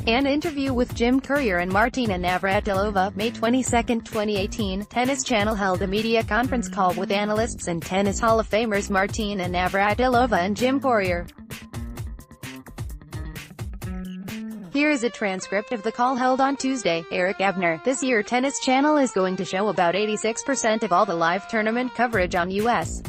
An interview with COURIER and MARTINA NAVRATILOVA, May 22, 2018. Tennis Channel held a media conference call with analysts and tennis Hall of Famers Martina Navratilova and COURIER. Here is a transcript of the call held on Tuesday. Eric ABNER. This year Tennis Channel is going to show about 86% of all the live tournament coverage on U.S.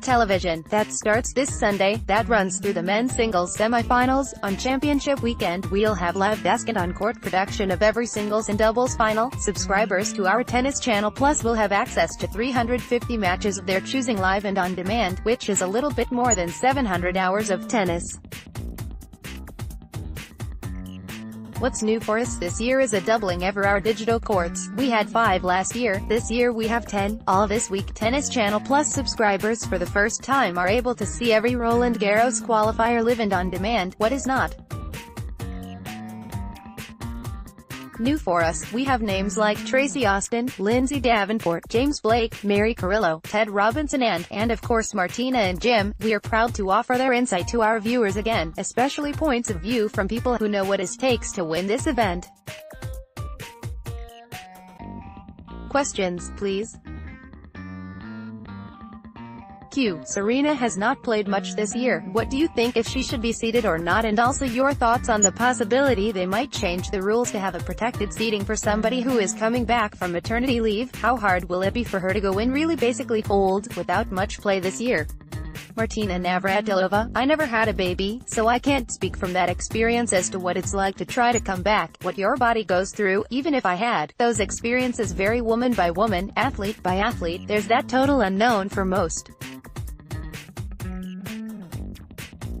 television. That starts this Sunday, that runs through the men's singles semifinals. On championship weekend we'll have live desk and on-court production of every singles and doubles final. Subscribers to our Tennis Channel Plus will have access to 350 matches of their choosing live and on demand, which is a little bit more than 700 hours of tennis. What's new for us this year is a doubling of our digital courts. We had 5 last year, this year we have 10. All this week, Tennis Channel Plus subscribers for the first time are able to see every Roland Garros qualifier live and on demand. What is not new for us, we have names like Tracy Austin, Lindsay Davenport, James Blake, Mary Carrillo, Ted Robinson and of course Martina and Jim. We are proud to offer their insight to our viewers again, especially points of view from people who know what it takes to win this event. Questions, please. Q. Serena has not played much this year. What do you think, if she should be seeded or not, and also your thoughts on the possibility they might change the rules to have a protected seeding for somebody who is coming back from maternity leave? How hard will it be for her to go in really basically cold, without much play this year? Martina Navratilova. I never had a baby, so I can't speak from that experience as to what it's like to try to come back, what your body goes through. Even if I had, those experiences vary woman by woman, athlete by athlete. There's that total unknown for most.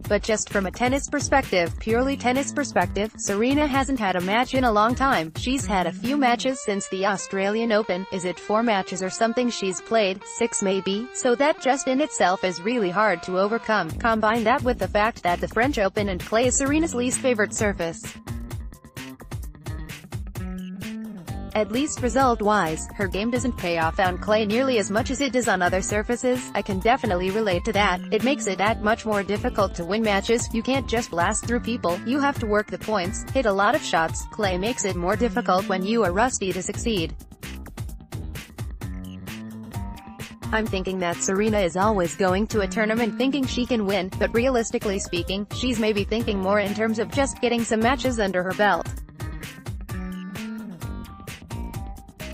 But just from a tennis perspective, purely tennis perspective, Serena hasn't had a match in a long time. She's had a few matches since the Australian Open. Is it 4 matches or something she's played? 6 maybe? So that just in itself is really hard to overcome. Combine that with the fact that the French Open and clay is Serena's least favorite surface. At least result-wise, her game doesn't pay off on clay nearly as much as it does on other surfaces. I can definitely relate to that. It makes it that much more difficult to win matches. You can't just blast through people, you have to work the points, hit a lot of shots. Clay makes it more difficult when you are rusty to succeed. I'm thinking that Serena is always going to a tournament thinking she can win, but realistically speaking, she's maybe thinking more in terms of just getting some matches under her belt.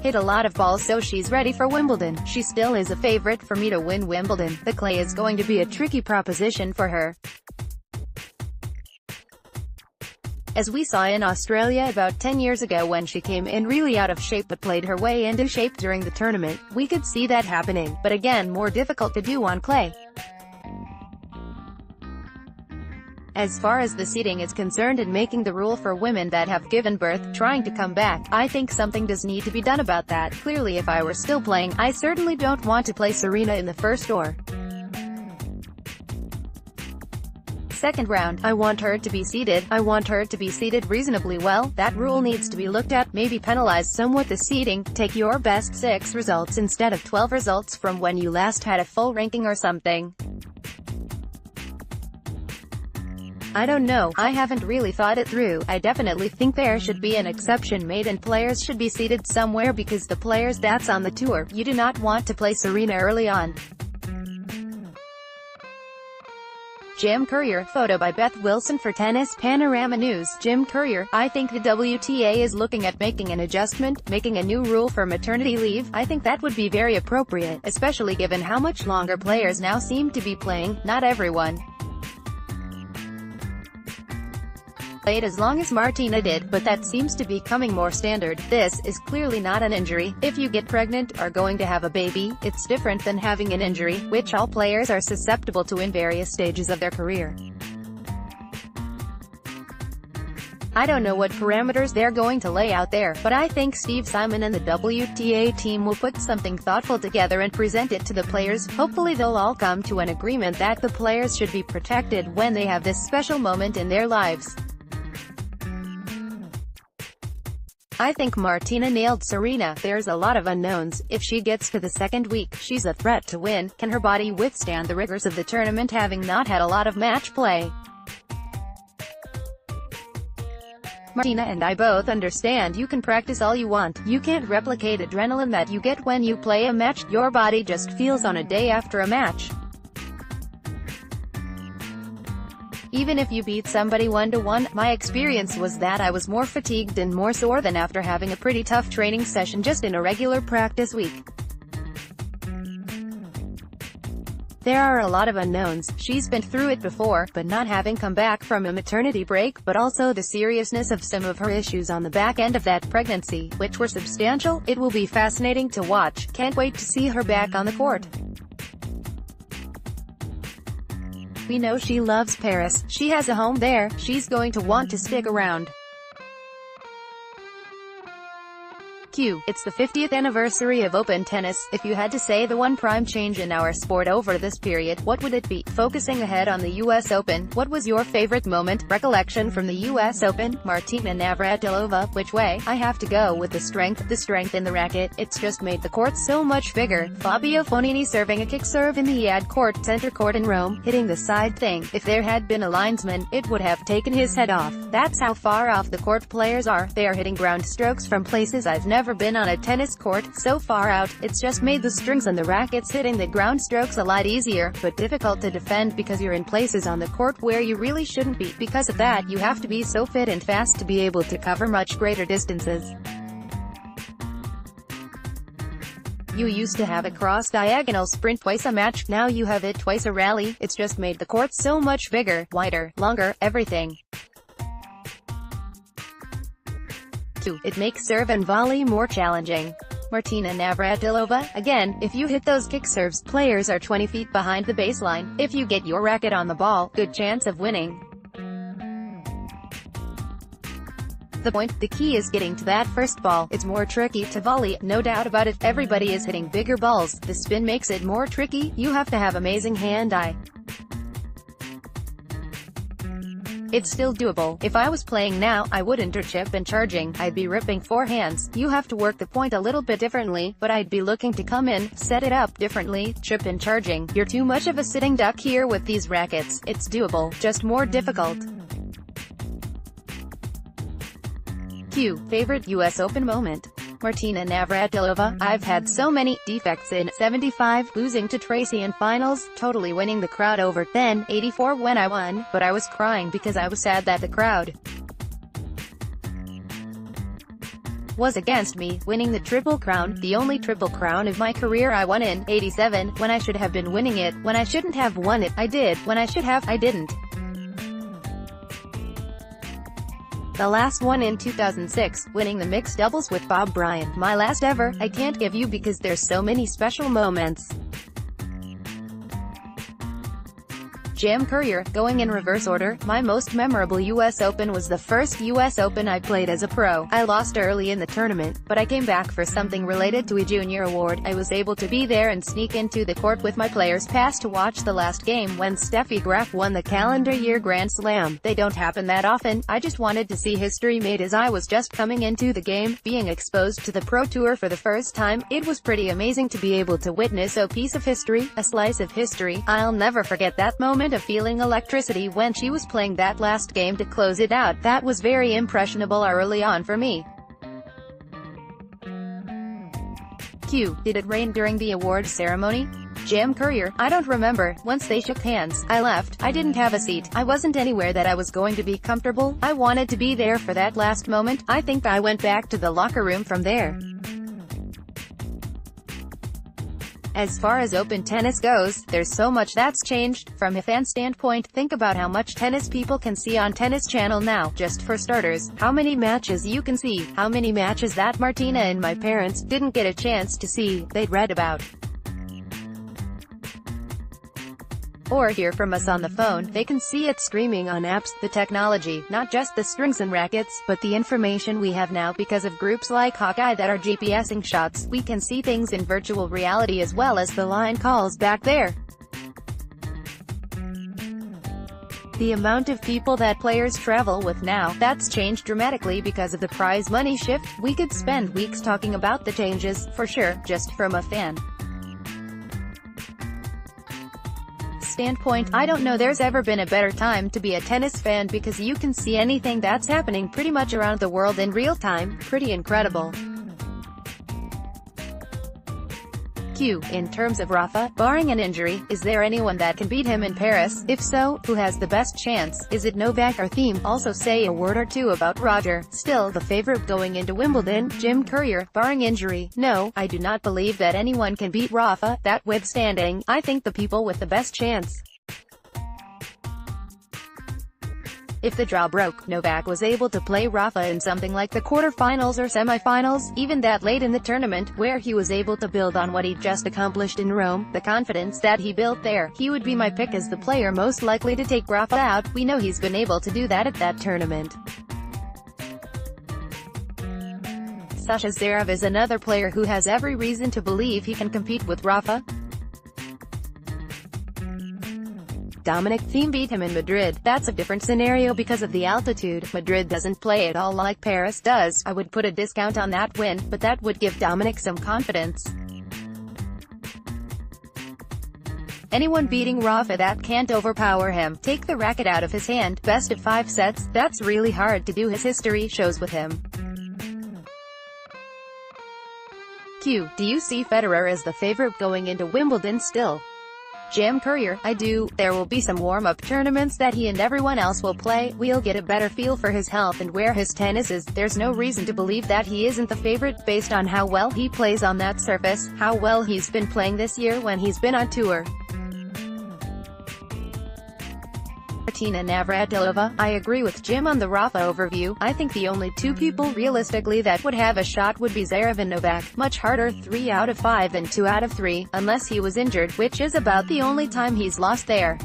Hit a lot of balls so she's ready for Wimbledon. She still is a favorite for me to win Wimbledon. The clay is going to be a tricky proposition for her. As we saw in Australia about 10 years ago when she came in really out of shape but played her way into shape during the tournament, we could see that happening, but again more difficult to do on clay. As far as the seeding is concerned and making the rule for women that have given birth, trying to come back, I think something does need to be done about that. Clearly if I were still playing, I certainly don't want to play Serena in the first or second round. I want her to be seeded. I want her to be seeded reasonably well. That rule needs to be looked at, maybe penalize somewhat the seeding. Take your best 6 results instead of 12 results from when you last had a full ranking or something. I don't know, I haven't really thought it through. I definitely think there should be an exception made and players should be seeded somewhere because the players that's on the tour, you do not want to play Serena early on. COURIER. Photo by Beth Wilson for Tennis Panorama News. COURIER. I think the WTA is looking at making an adjustment, making a new rule for maternity leave. I think that would be very appropriate, especially given how much longer players now seem to be playing. Not everyone played as long as Martina did, but that seems to be becoming more standard. This is clearly not an injury. If you get pregnant or going to have a baby, it's different than having an injury, which all players are susceptible to in various stages of their career. I don't know what parameters they're going to lay out there, but I think Steve Simon and the WTA team will put something thoughtful together and present it to the players. Hopefully they'll all come to an agreement that the players should be protected when they have this special moment in their lives. I think Martina nailed Serena. There's a lot of unknowns. If she gets to the second week, she's a threat to win. Can her body withstand the rigors of the tournament having not had a lot of match play? Martina and I both understand you can practice all you want. You can't replicate adrenaline that you get when you play a match. Your body just feels on a day after a match. Even if you beat somebody 1-1, my experience was that I was more fatigued and more sore than after having a pretty tough training session just in a regular practice week. There are a lot of unknowns. She's been through it before, but not having come back from a maternity break, but also the seriousness of some of her issues on the back end of that pregnancy, which were substantial. It will be fascinating to watch. Can't wait to see her back on the court. We know she loves Paris. She has a home there. She's going to want to stick around. Q. It's the 50th anniversary of Open tennis. If you had to say the one prime change in our sport over this period, what would it be? Focusing ahead on the US Open, what was your favorite moment? Recollection from the US Open? Martina Navratilova. Which way? I have to go with the strength in the racket. It's just made the court so much bigger. Fabio Fognini serving a kick serve in the ad court, center court in Rome, hitting the side thing. If there had been a linesman, it would have taken his head off. That's how far off the court players are. They are hitting ground strokes from places I've never been on a tennis court, so far out. It's just made the strings and the rackets hitting the ground strokes a lot easier, but difficult to defend because you're in places on the court where you really shouldn't be. Because of that, you have to be so fit and fast to be able to cover much greater distances. You used to have a cross-diagonal sprint twice a match, now you have it twice a rally. It's just made the court so much bigger, wider, longer, everything. It makes serve and volley more challenging. Martina Navratilova. Again, if you hit those kick serves, players are 20 feet behind the baseline. If you get your racket on the ball, good chance of winning. The key is getting to that first ball. It's more tricky to volley, no doubt about it. Everybody is hitting bigger balls. The spin makes it more tricky. You have to have amazing hand-eye. It's still doable. If I was playing now, I wouldn't chip and charging. I'd be ripping forehands. You have to work the point a little bit differently, but I'd be looking to come in, set it up differently, chip and charging. You're too much of a sitting duck here with these rackets. It's doable, just more difficult. Q. Favorite US Open moment? Martina Navratilova. I've had so many defects in 75, losing to Tracy in finals, totally winning the crowd over, then 84 when I won, but I was crying because I was sad that the crowd was against me, winning the Triple Crown, the only Triple Crown of my career. I won in 87, when I should have been winning it, when I shouldn't have won it, I did, when I should have, I didn't. The last one in 2006, winning the mixed doubles with Bob Bryan. My last ever, I can't give you because there's so many special moments. Jam Courier, going in reverse order, my most memorable US Open was the first US Open I played as a pro. I lost early in the tournament, but I came back for something related to a junior award. I was able to be there and sneak into the court with my players pass to watch the last game when Steffi Graf won the calendar year Grand Slam. They don't happen that often. I just wanted to see history made as I was just coming into the game, being exposed to the Pro Tour for the first time. It was pretty amazing to be able to witness a piece of history, a slice of history. I'll never forget that moment of feeling electricity when she was playing that last game to close it out. That was very impressionable early on for me. Q. Did it rain during the award ceremony? Jam Courier. I don't remember. Once they shook hands, I left. I didn't have a seat. I wasn't anywhere that I was going to be comfortable. I wanted to be there for that last moment. I think I went back to the locker room from there. As far as Open tennis goes, there's so much that's changed. From a fan standpoint, think about how much tennis people can see on Tennis Channel now. Just for starters, how many matches you can see, how many matches that Martina and my parents didn't get a chance to see, they'd read about or hear from us on the phone. They can see it streaming on apps. The technology, not just the strings and rackets, but the information we have now because of groups like Hawkeye that are GPSing shots. We can see things in virtual reality as well as the line calls back there. The amount of people that players travel with now, that's changed dramatically because of the prize money shift. We could spend weeks talking about the changes, for sure, just from a fan standpoint, I don't know there's ever been a better time to be a tennis fan because you can see anything that's happening pretty much around the world in real time. Pretty incredible. Q. In terms of Rafa, barring an injury, is there anyone that can beat him in Paris? If so, who has the best chance? Is it Novak or Thiem? Also say a word or two about Roger, still the favorite going into Wimbledon. Jim Courier, barring injury, no, I do not believe that anyone can beat Rafa. That withstanding, I think the people with the best chance. If the draw broke, Novak was able to play Rafa in something like the quarterfinals or semifinals, even that late in the tournament, where he was able to build on what he'd just accomplished in Rome, the confidence that he built there, he would be my pick as the player most likely to take Rafa out. We know he's been able to do that at that tournament. Sasha Zverev is another player who has every reason to believe he can compete with Rafa. Dominic Thiem beat him in Madrid. That's a different scenario because of the altitude. Madrid doesn't play at all like Paris does. I would put a discount on that win, but that would give Dominic some confidence. Anyone beating Rafa that can't overpower him, take the racket out of his hand, best of 5 sets, that's really hard to do. His history shows with him. Q. Do you see Federer as the favorite going into Wimbledon still? Jim Courier, I do. There will be some warm-up tournaments that he and everyone else will play. We'll get a better feel for his health and where his tennis is. There's no reason to believe that he isn't the favorite based on how well he plays on that surface, how well he's been playing this year when he's been on tour. Martina Navratilova, I agree with Jim on the Rafa overview. I think the only 2 people realistically that would have a shot would be Zverev and Novak. Much harder, 3 out of 5 and 2 out of 3, unless he was injured, which is about the only time he's lost there.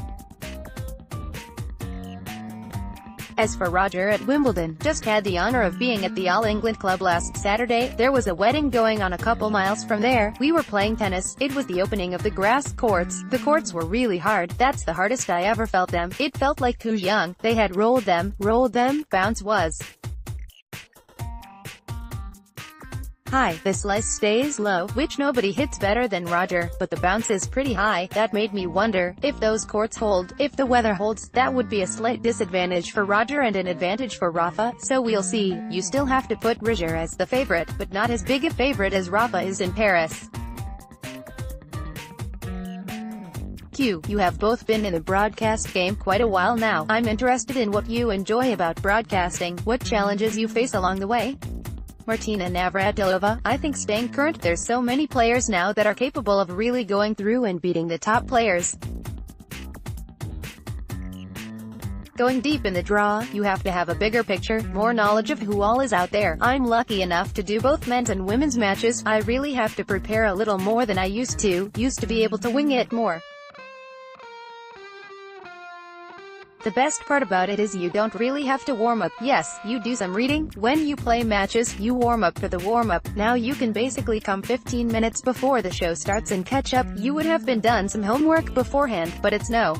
As for Roger at Wimbledon, just had the honor of being at the All England Club last Saturday. There was a wedding going on a couple miles from there. We were playing tennis. It was the opening of the grass courts. The courts were really hard. That's the hardest I ever felt them. It felt like too young. They had rolled them, bounce was high. The slice stays low, which nobody hits better than Roger, but the bounce is pretty high. That made me wonder, if those courts hold, if the weather holds, that would be a slight disadvantage for Roger and an advantage for Rafa, so we'll see. You still have to put Roger as the favorite, but not as big a favorite as Rafa is in Paris. Q. You have both been in the broadcast game quite a while now. I'm interested in what you enjoy about broadcasting, what challenges you face along the way. Martina Navratilova, I think staying current. There's so many players now that are capable of really going through and beating the top players. Going deep in the draw, you have to have a bigger picture, more knowledge of who all is out there. I'm lucky enough to do both men's and women's matches. I really have to prepare a little more than I used to be able to wing it more. The best part about it is you don't really have to warm up. Yes, you do some reading. When you play matches, you warm up for the warm-up. Now you can basically come 15 minutes before the show starts and catch up. You would have been done some homework beforehand, but it's no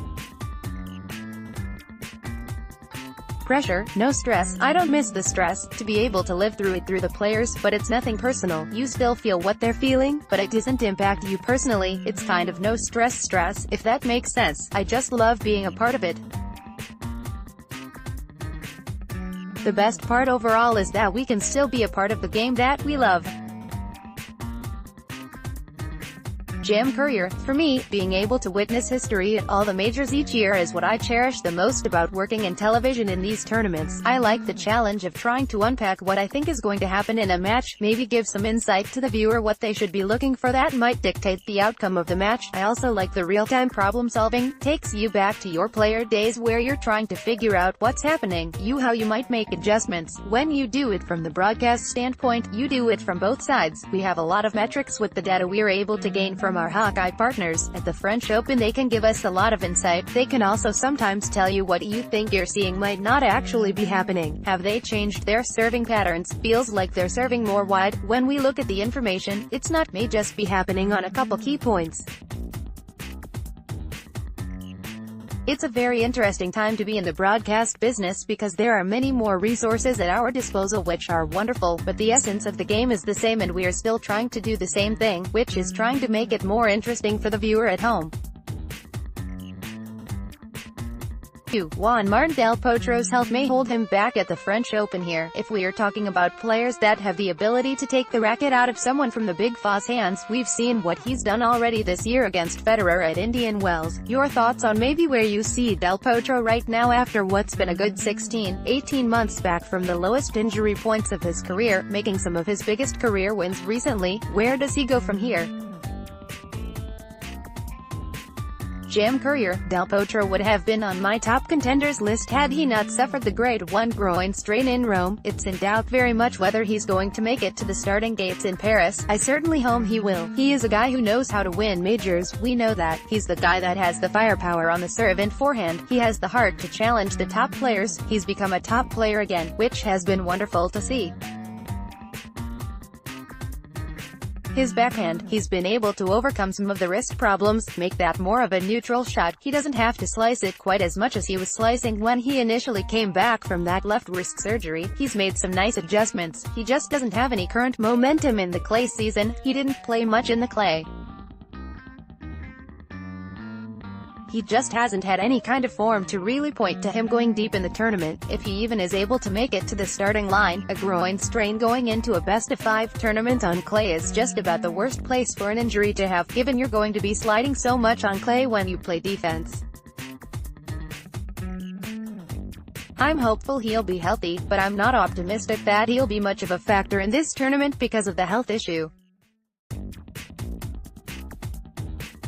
pressure, no stress. I don't miss the stress, to be able to live through it through the players, but it's nothing personal. You still feel what they're feeling, but it doesn't impact you personally. It's kind of no stress, if that makes sense. I just love being a part of it. The best part overall is that we can still be a part of the game that we love. Jim Courier, for me, being able to witness history at all the majors each year is what I cherish the most about working in television in these tournaments. I like the challenge of trying to unpack what I think is going to happen in a match, maybe give some insight to the viewer what they should be looking for that might dictate the outcome of the match. I also like the real-time problem solving, takes you back to your player days where you're trying to figure out what's happening, how you might make adjustments. When you do it from the broadcast standpoint, you do it from both sides. We have a lot of metrics with the data we're able to gain from our Hawkeye partners. At the French Open they can give us a lot of insight. They can also sometimes tell you what you think you're seeing might not actually be happening. Have they changed their serving patterns? Feels like they're serving more wide. When we look at the information, it's not may just be happening on a couple key points. It's a very interesting time to be in the broadcast business because there are many more resources at our disposal which are wonderful, but the essence of the game is the same and we are still trying to do the same thing, which is trying to make it more interesting for the viewer at home. Juan Martín del Potro's health may hold him back at the French Open here. If we are talking about players that have the ability to take the racket out of someone from the Big Four's hands, we've seen what he's done already this year against Federer at Indian Wells. Your thoughts on maybe where you see Del Potro right now after what's been a good 16-18 months back from the lowest injury points of his career, making some of his biggest career wins recently? Where does he go from here? COURIER, Del Potro would have been on my top contenders list had he not suffered the grade 1 groin strain in Rome. It's in doubt very much whether he's going to make it to the starting gates in Paris. I certainly hope he will. He is a guy who knows how to win majors, we know that. He's the guy that has the firepower on the serve and forehand. He has the heart to challenge the top players. He's become a top player again, which has been wonderful to see. His backhand, he's been able to overcome some of the wrist problems, make that more of a neutral shot. He doesn't have to slice it quite as much as he was slicing when he initially came back from that left wrist surgery. He's made some nice adjustments. He just doesn't have any current momentum in the clay season. He didn't play much in the clay. He just hasn't had any kind of form to really point to him going deep in the tournament, if he even is able to make it to the starting line. A groin strain going into a best-of-5 tournament on clay is just about the worst place for an injury to have, given you're going to be sliding so much on clay when you play defense. I'm hopeful he'll be healthy, but I'm not optimistic that he'll be much of a factor in this tournament because of the health issue.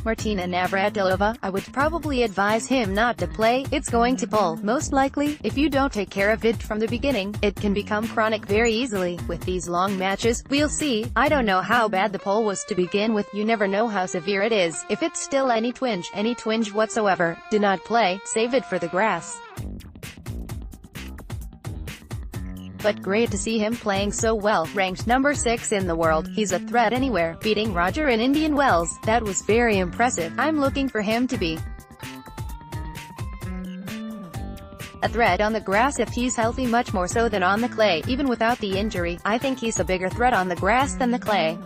Martina Navratilova, I would probably advise him not to play. It's going to pull, most likely. If you don't take care of it from the beginning, it can become chronic very easily. With these long matches, we'll see. I don't know how bad the pull was to begin with. You never know how severe it is. If it's still any twinge whatsoever, do not play. Save it for the grass. But great to see him playing so well. Ranked number 6 in the world, he's a threat anywhere. Beating Roger in Indian Wells, that was very impressive. I'm looking for him to be a threat on the grass if he's healthy, much more so than on the clay. Even without the injury, I think he's a bigger threat on the grass than the clay.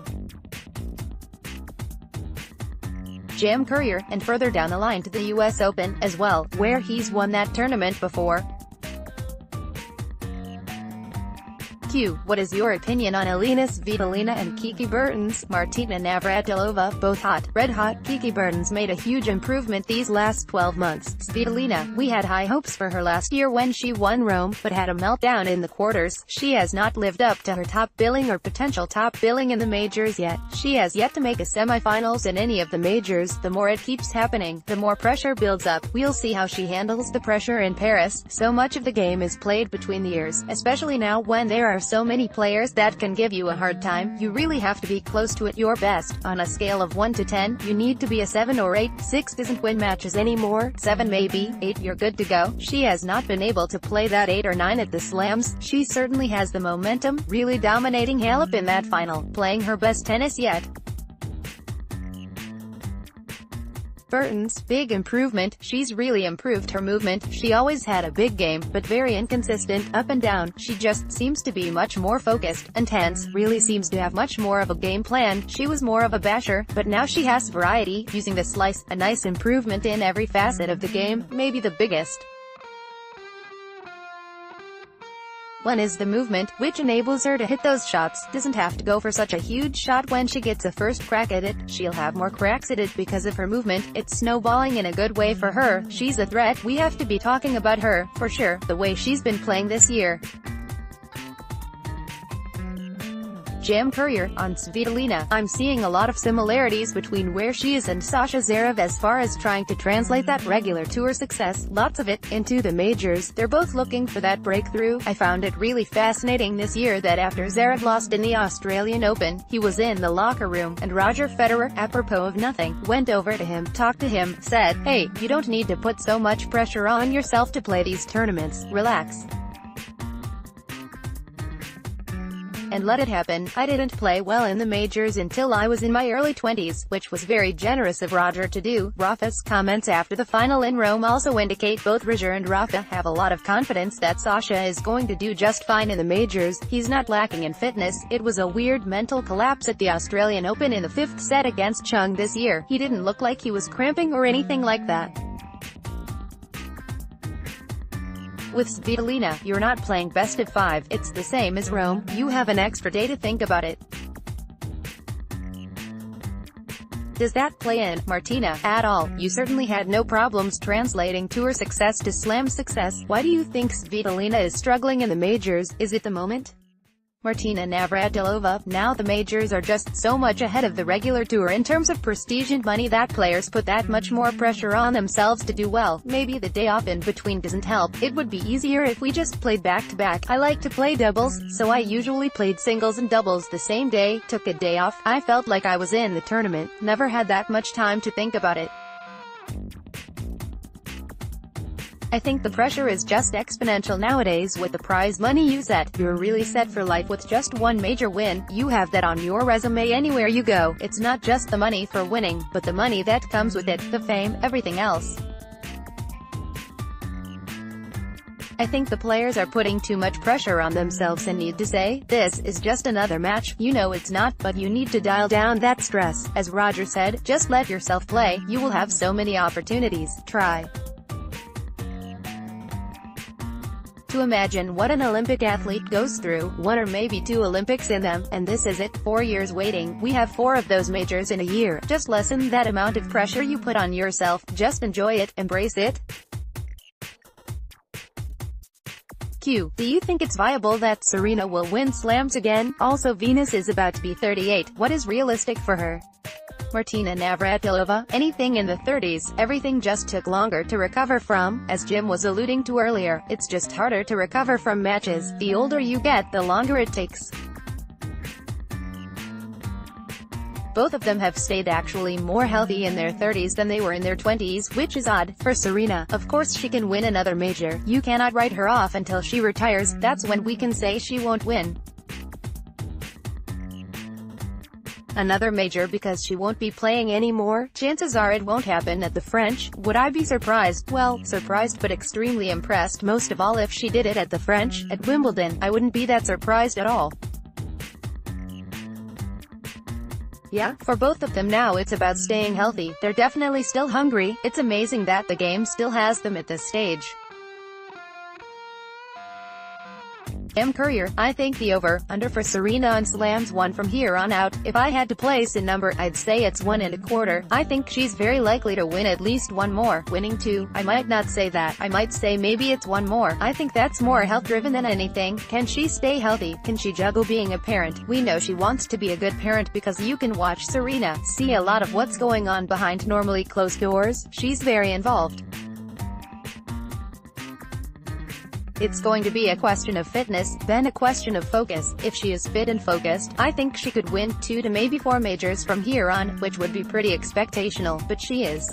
COURIER, and further down the line to the US Open, as well, where he's won that tournament before. What is your opinion on Elina Svitolina and Kiki Bertens? Martina Navratilova, both hot, red hot. Kiki Bertens made a huge improvement these last 12 months. Svitolina, we had high hopes for her last year when she won Rome, but had a meltdown in the quarters. She has not lived up to her top billing or potential top billing in the majors yet. She has yet to make a semifinals in any of the majors. The more it keeps happening, the more pressure builds up. We'll see how she handles the pressure in Paris. So much of the game is played between the ears, especially now when there are so many players that can give you a hard time. You really have to be close to it your best. On a scale of 1 to 10, you need to be a 7 or 8. 6 doesn't win matches anymore. 7 maybe. 8 you're good to go. She has not been able to play that 8 or 9 at the slams. She certainly has the momentum, really dominating Halep in that final, playing her best tennis yet. Bertens, big improvement. She's really improved her movement. She always had a big game, but very inconsistent, up and down. She just seems to be much more focused, intense, really seems to have much more of a game plan. She was more of a basher, but now she has variety, using the slice, a nice improvement in every facet of the game, maybe the biggest one is the movement, which enables her to hit those shots. Doesn't have to go for such a huge shot when she gets a first crack at it. She'll have more cracks at it because of her movement. It's snowballing in a good way for her. She's a threat. We have to be talking about her, for sure, the way she's been playing this year. COURIER, on Svitolina, I'm seeing a lot of similarities between where she is and Sasha Zverev as far as trying to translate that regular tour success, lots of it, into the majors. They're both looking for that breakthrough. I found it really fascinating this year that after Zverev lost in the Australian Open, he was in the locker room, and Roger Federer, apropos of nothing, went over to him, talked to him, said, "Hey, you don't need to put so much pressure on yourself to play these tournaments. Relax and let it happen. I didn't play well in the majors until I was in my early 20s, which was very generous of Roger to do." Rafa's comments after the final in Rome also indicate both Roger and Rafa have a lot of confidence that Sasha is going to do just fine in the majors. He's not lacking in fitness. It was a weird mental collapse at the Australian Open in the 5th set against Chung this year. He didn't look like he was cramping or anything like that. With Svitolina, you're not playing best of 5, it's the same as Rome, you have an extra day to think about it. Does that play in, Martina, at all? You certainly had no problems translating tour success to slam success. Why do you think Svitolina is struggling in the majors? Is it the moment? Martina Navratilova, now the majors are just so much ahead of the regular tour in terms of prestige and money that players put that much more pressure on themselves to do well. Maybe the day off in between doesn't help. It would be easier if we just played back-to-back. I like to play doubles, so I usually played singles and doubles the same day, took a day off. I felt like I was in the tournament, never had that much time to think about it. I think the pressure is just exponential nowadays with the prize money you set. You're really set for life with just one major win. You have that on your resume anywhere you go. It's not just the money for winning, but the money that comes with it, the fame, everything else. I think the players are putting too much pressure on themselves and need to say, this is just another match. You know it's not, but you need to dial down that stress. As Roger said, just let yourself play. You will have so many opportunities. Try to imagine what an Olympic athlete goes through, 1 or maybe 2 Olympics in them, and this is it, 4 years waiting. We have 4 of those majors in a year. Just lessen that amount of pressure you put on yourself, just enjoy it, embrace it. Q. Do you think it's viable that Serena will win slams again? Also, Venus is about to be 38. What is realistic for her? Martina Navratilova, anything in the 30s, everything just took longer to recover from. As Jim was alluding to earlier, it's just harder to recover from matches. The older you get, the longer it takes. Both of them have stayed actually more healthy in their 30s than they were in their 20s, which is odd. For Serena, of course she can win another major. You cannot write her off until she retires. That's when we can say she won't win another major because she won't be playing anymore. Chances are it won't happen at the French. Would I be surprised? Well, surprised but extremely impressed, most of all if she did it at the French. At Wimbledon, I wouldn't be that surprised at all. Yeah, for both of them now it's about staying healthy. They're definitely still hungry. It's amazing that the game still has them at this stage. COURIER, I think the over/under for Serena on slams 1 from here on out. If I had to place a number, I'd say it's 1.25. I think she's very likely to win at least 1 more. Winning 2, I might not say that. I might say maybe it's 1 more. I think that's more health-driven than anything. Can she stay healthy? Can she juggle being a parent? We know she wants to be a good parent because you can watch Serena, see a lot of what's going on behind normally closed doors. She's very involved. It's going to be a question of fitness, then a question of focus. If she is fit and focused, I think she could win 2 to maybe 4 majors from here on, which would be pretty expectational, but she is.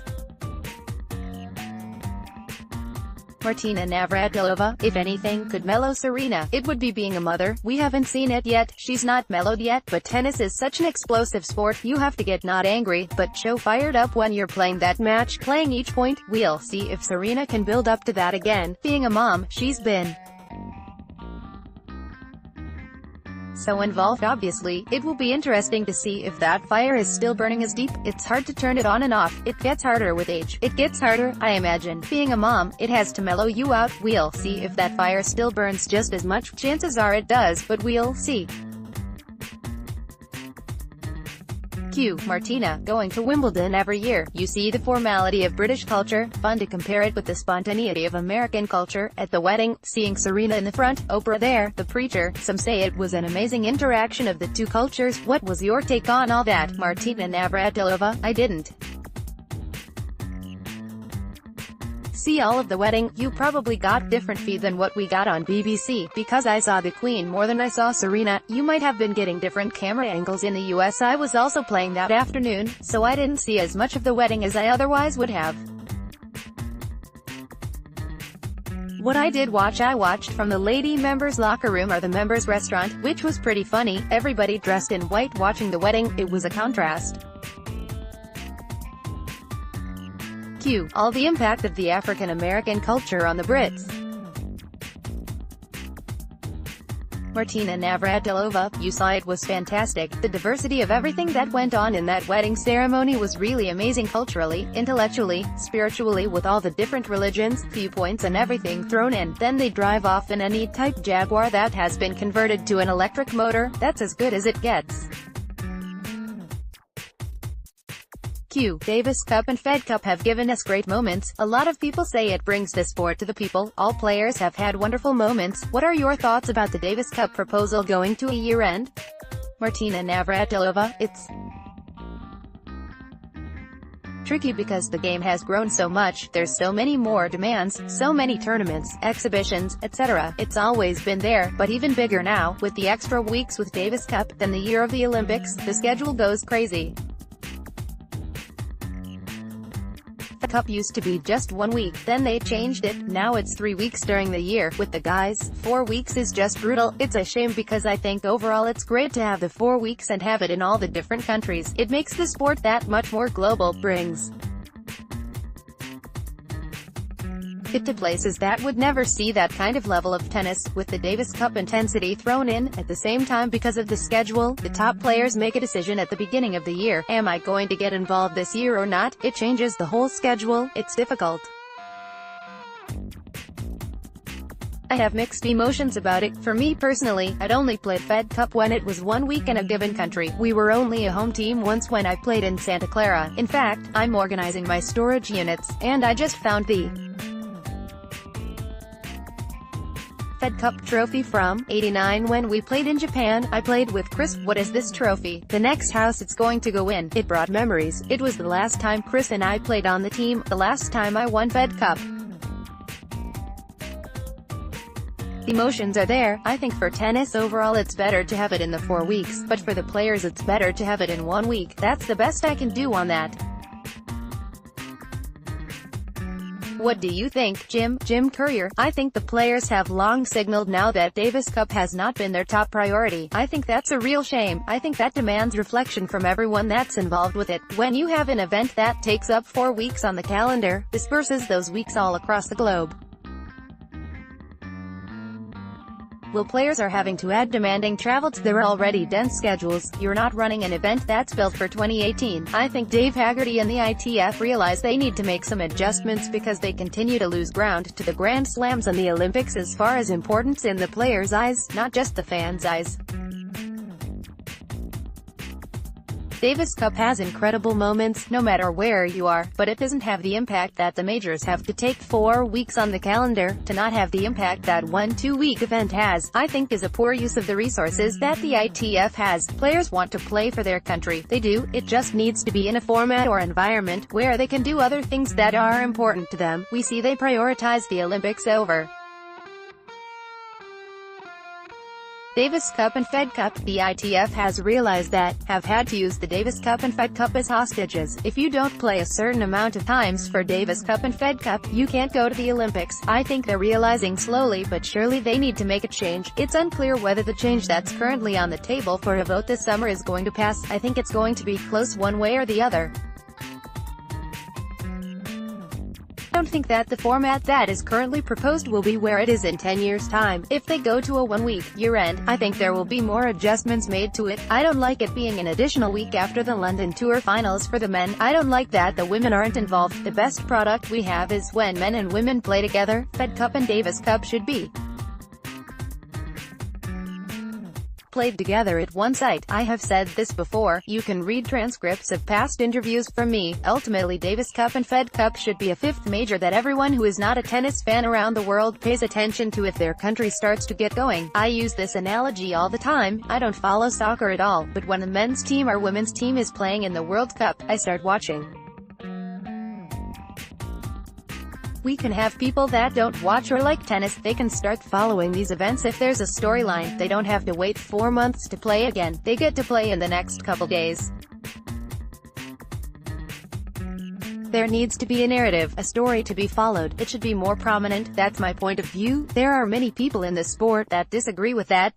Martina Navratilova, if anything could mellow Serena, it would be being a mother. We haven't seen it yet, she's not mellowed yet, but tennis is such an explosive sport, you have to get not angry, but show fired up when you're playing that match, playing each point. We'll see if Serena can build up to that again. Being a mom, she's been so involved obviously. It will be interesting to see if that fire is still burning as deep. It's hard to turn it on and off. It gets harder with age. It gets harder, I imagine. Being a mom, it has to mellow you out. We'll see if that fire still burns just as much. Chances are it does, but we'll see. Q. Martina, going to Wimbledon every year. You see the formality of British culture, fun to compare it with the spontaneity of American culture. At the wedding, seeing Serena in the front, Oprah there, the preacher, some say it was an amazing interaction of the 2 cultures. What was your take on all that? Martina Navratilova, I didn't see all of the wedding. You probably got different feed than what we got on BBC, because I saw the Queen more than I saw Serena. You might have been getting different camera angles in the US. I was also playing that afternoon, so I didn't see as much of the wedding as I otherwise would have. What I did watch, I watched from the lady members' locker room or the members' restaurant, which was pretty funny. Everybody dressed in white watching the wedding. It was a contrast. Q. All the impact of the African American culture on the Brits. Martina Navratilova, you saw it was fantastic. The diversity of everything that went on in that wedding ceremony was really amazing culturally, intellectually, spiritually, with all the different religions, viewpoints and everything thrown in. Then they drive off in an E-type Jaguar that has been converted to an electric motor. That's as good as it gets. Davis Cup and Fed Cup have given us great moments. A lot of people say it brings the sport to the people. All players have had wonderful moments. What are your thoughts about the Davis Cup proposal going to a year-end? Martina Navratilova, it's tricky because the game has grown so much, there's so many more demands, so many tournaments, exhibitions, etc. It's always been there, but even bigger now, with the extra weeks with Davis Cup, then the year of the Olympics, the schedule goes crazy. The Cup used to be just 1 week, then they changed it, now it's 3 weeks during the year. With the guys, 4 weeks is just brutal. It's a shame because I think overall it's great to have the 4 weeks and have it in all the different countries. It makes the sport that much more global, brings it to places that would never see that kind of level of tennis, with the Davis Cup intensity thrown in. At the same time, because of the schedule, the top players make a decision at the beginning of the year. Am I going to get involved this year or not? It changes the whole schedule. It's difficult. I have mixed emotions about it. For me personally, I'd only played Fed Cup when it was 1 week in a given country. We were only a home team once when I played in Santa Clara. In fact, I'm organizing my storage units, and I just found the Fed Cup trophy from '89 when we played in Japan. I played with Chris. What is this trophy? The next house it's going to go in. It brought memories. It was the last time Chris and I played on the team, the last time I won Fed Cup. The emotions are there. I think for tennis overall it's better to have it in the 4 weeks, but for the players it's better to have it in 1 week. That's the best I can do on that. What do you think, Jim Courier? I think the players have long signaled now that Davis Cup has not been their top priority. I think that's a real shame. I think that demands reflection from everyone that's involved with it. When you have an event that takes up 4 weeks on the calendar, disperses those weeks all across the globe. Well, players are having to add demanding travel to their already dense schedules. You're not running an event that's built for 2018. I think Dave Haggerty and the ITF realize they need to make some adjustments because they continue to lose ground to the Grand Slams and the Olympics as far as importance in the players' eyes, not just the fans' eyes. Davis Cup has incredible moments, no matter where you are, but it doesn't have the impact that the majors have. To take 4 weeks on the calendar, to not have the impact that 1 2-week event has, I think is a poor use of the resources that the ITF has. Players want to play for their country. They do. It just needs to be in a format or environment where they can do other things that are important to them. We see they prioritize the Olympics over Davis Cup and Fed Cup. The ITF has realized that, have had to use the Davis Cup and Fed Cup as hostages. If you don't play a certain amount of times for Davis Cup and Fed Cup, you can't go to the Olympics. I think they're realizing slowly but surely they need to make a change. It's unclear whether the change that's currently on the table for a vote this summer is going to pass. I think it's going to be close one way or the other. I don't think that the format that is currently proposed will be where it is in 10 years' time. If they go to a 1-week, year-end, I think there will be more adjustments made to it. I don't like it being an additional week after the London Tour finals for the men. I don't like that the women aren't involved. The best product we have is when men and women play together. Fed Cup and Davis Cup should be played together at one site. I have said this before. You can read transcripts of past interviews from me. Ultimately, Davis Cup and Fed Cup should be a 5th major that everyone who is not a tennis fan around the world pays attention to if their country starts to get going. I use this analogy all the time. I don't follow soccer at all, but when a men's team or women's team is playing in the World Cup, I start watching. We can have people that don't watch or like tennis. They can start following these events if there's a storyline. They don't have to wait 4 months to play again. They get to play in the next couple days. There needs to be a narrative, a story to be followed. It should be more prominent. That's my point of view. There are many people in this sport that disagree with that.